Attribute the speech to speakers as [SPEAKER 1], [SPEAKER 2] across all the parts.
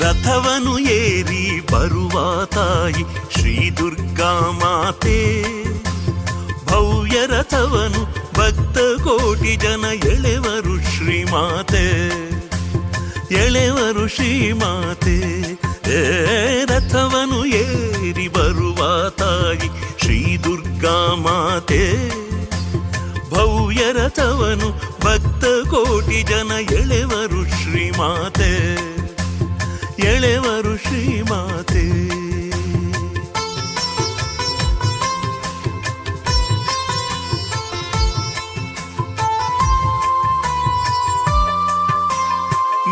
[SPEAKER 1] ರಥವನು ಏರಿ ಬರುವ ತಾಯಿ ಶ್ರೀ ದುರ್ಗಾ ಮಾತೆ. ಭವ್ಯ ರಥವನು ಭಕ್ತ ಕೋಟಿ ಜನ ಎಳೆವರು ಶ್ರೀಮಾತೆ, ಎಳೆವರು ಶ್ರೀಮಾತೆ. ರಥವನು ಏರಿ ಬರುವ ತಾಯಿ ಶ್ರೀ ದುರ್ಗಾ ಮಾತೆ. ಭವ್ಯ ರಥವನು ಭಕ್ತ ಕೋಟಿ ಜನ ಎಳೆವರು ಶ್ರೀಮಾತೆ, ಎಳೆವರು ಶ್ರೀಮಾತೆ.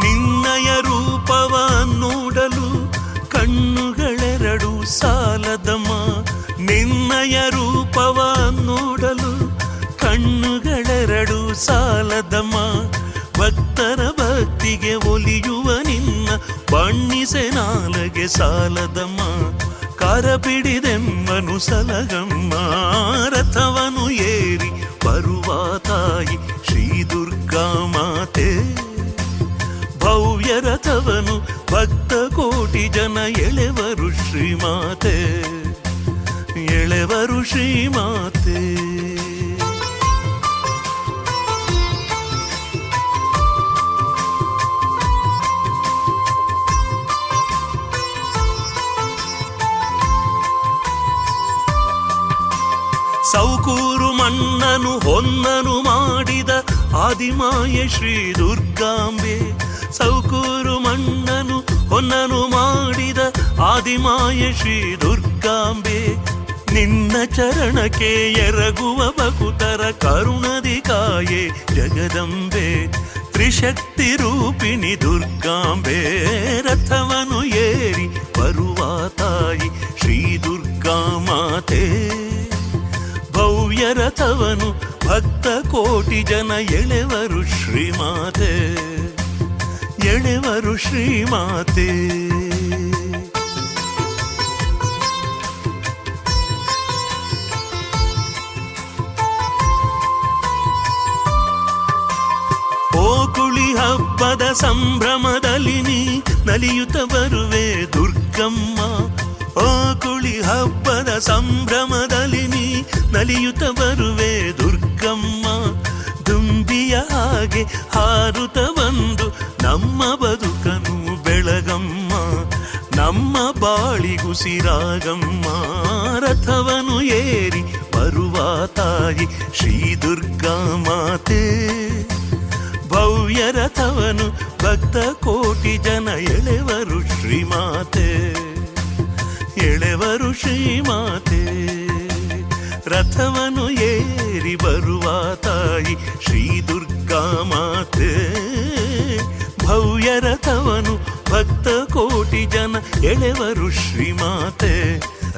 [SPEAKER 1] ನಿನ್ನಯ ರೂಪವ ನೋಡಲು ಕಣ್ಣುಗಳೆರಡು ಸಾಲದಮ್ಮ, ನಿನ್ನಯ ರೂಪವ ನೋಡಲು ಕಣ್ಣುಗಳೆರಡು ಸಾಲದಮ್ಮ. ಭಕ್ತರ ಭಕ್ತಿಗೆ ಒಲಿಯುವ ನಿನ್ನ ಬಣ್ಣಿಸೆ ನಾಲಗೆ ಸಾಲದಮ್ಮ. ಕರಪಿಡಿದೆಮ್ಮನು ಸಲಗಮ್ಮ, ರಥವನು ಏರಿ ಬರುವ ತಾಯಿ ಶ್ರೀ ದುರ್ಗಾ ಮಾತೆ. ಭವ್ಯ ರಥವನು ಭಕ್ತ ಕೋಟಿ ಜನ ಎಳೆವರು ಶ್ರೀಮಾತೆ, ಎಳೆವರು ಶ್ರೀಮಾತೆ. ಸೌಕೂರು ಮಣ್ಣನು ಹೊನ್ನನು ಮಾಡಿದ ಆದಿಮಾಯೆ ಶ್ರೀ ದುರ್ಗಾಂಬೆ. ಸೌಕೂರು ಮಣ್ಣನು ಹೊನ್ನನು ಮಾಡಿದ ಆದಿಮಾಯೆ ಶ್ರೀ ದುರ್ಗಾಂಬೆ. ನಿನ್ನ ಚರಣಕ್ಕೆ ಎರಗುವ ಭಕುತರ ಕರುಣದಿ ಕಾಯೆ ಜಗದಂಬೆ. ತ್ರಿಶಕ್ತಿ ರೂಪಿಣಿ ದುರ್ಗಾಂಬೆ. ರಥವನು ಏರಿ ಬರುವ ತಾಯಿ ಶ್ರೀ ದುರ್ಗಾ ಮಾತೆ. ಭವ್ಯ ರಥವನು ಭಕ್ತ ಕೋಟಿ ಜನ ಎಳೆವರು ಶ್ರೀಮಾತೆ, ಎಳೆವರು ಶ್ರೀಮಾತೆ. ಓಕುಳಿ ಹಬ್ಬದ ಸಂಭ್ರಮದಲ್ಲಿ ನೀ ನಲಿಯುತ್ತ ಬರುವೆ ದುರ್ಗಮ್ಮ. ಓಕುಳಿ ಹಬ್ಬದ ಸಂಭ್ರಮದಲ್ಲಿ ನೀ ನಲಿಯುತ್ತ ಬರುವೆ ದುರ್ಗಮ್ಮ. ದುಂಬಿಯ ಹಾಗೆ ಹಾರುತ್ತ ಬಂದು ನಮ್ಮ ಬದುಕನು ಬೆಳಗಮ್ಮ, ನಮ್ಮ ಬಾಳಿಗುಸಿರಾಗಮ್ಮ. ರಥವನು ಏರಿ ಬರುವ ತಾಯಿ ಶ್ರೀ ದುರ್ಗಾ ಮಾತೆ. ಭವ್ಯ ರಥವನು ಭಕ್ತ ಕೋಟಿ ಜನ ಎಳೆವರು ಶ್ರೀಮಾತೆ, ಎಳೆವರು ಶ್ರೀಮಾತೆ. ರಥವನು ಏರಿ ಬರುವ ತಾಯಿ ಶ್ರೀ ದುರ್ಗಾ ಮಾತೆ. ಭವ್ಯ ರಥವನು ಭಕ್ತ ಕೋಟಿ ಜನ ಎಳೆವರು ಶ್ರೀಮಾತೆ.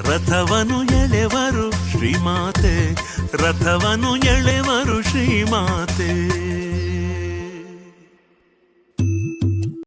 [SPEAKER 1] ರಥವನು ಎಳೆವರು ಶ್ರೀಮಾತೆ, ರಥವನು ಎಳೆವರು ಶ್ರೀಮಾತೆ.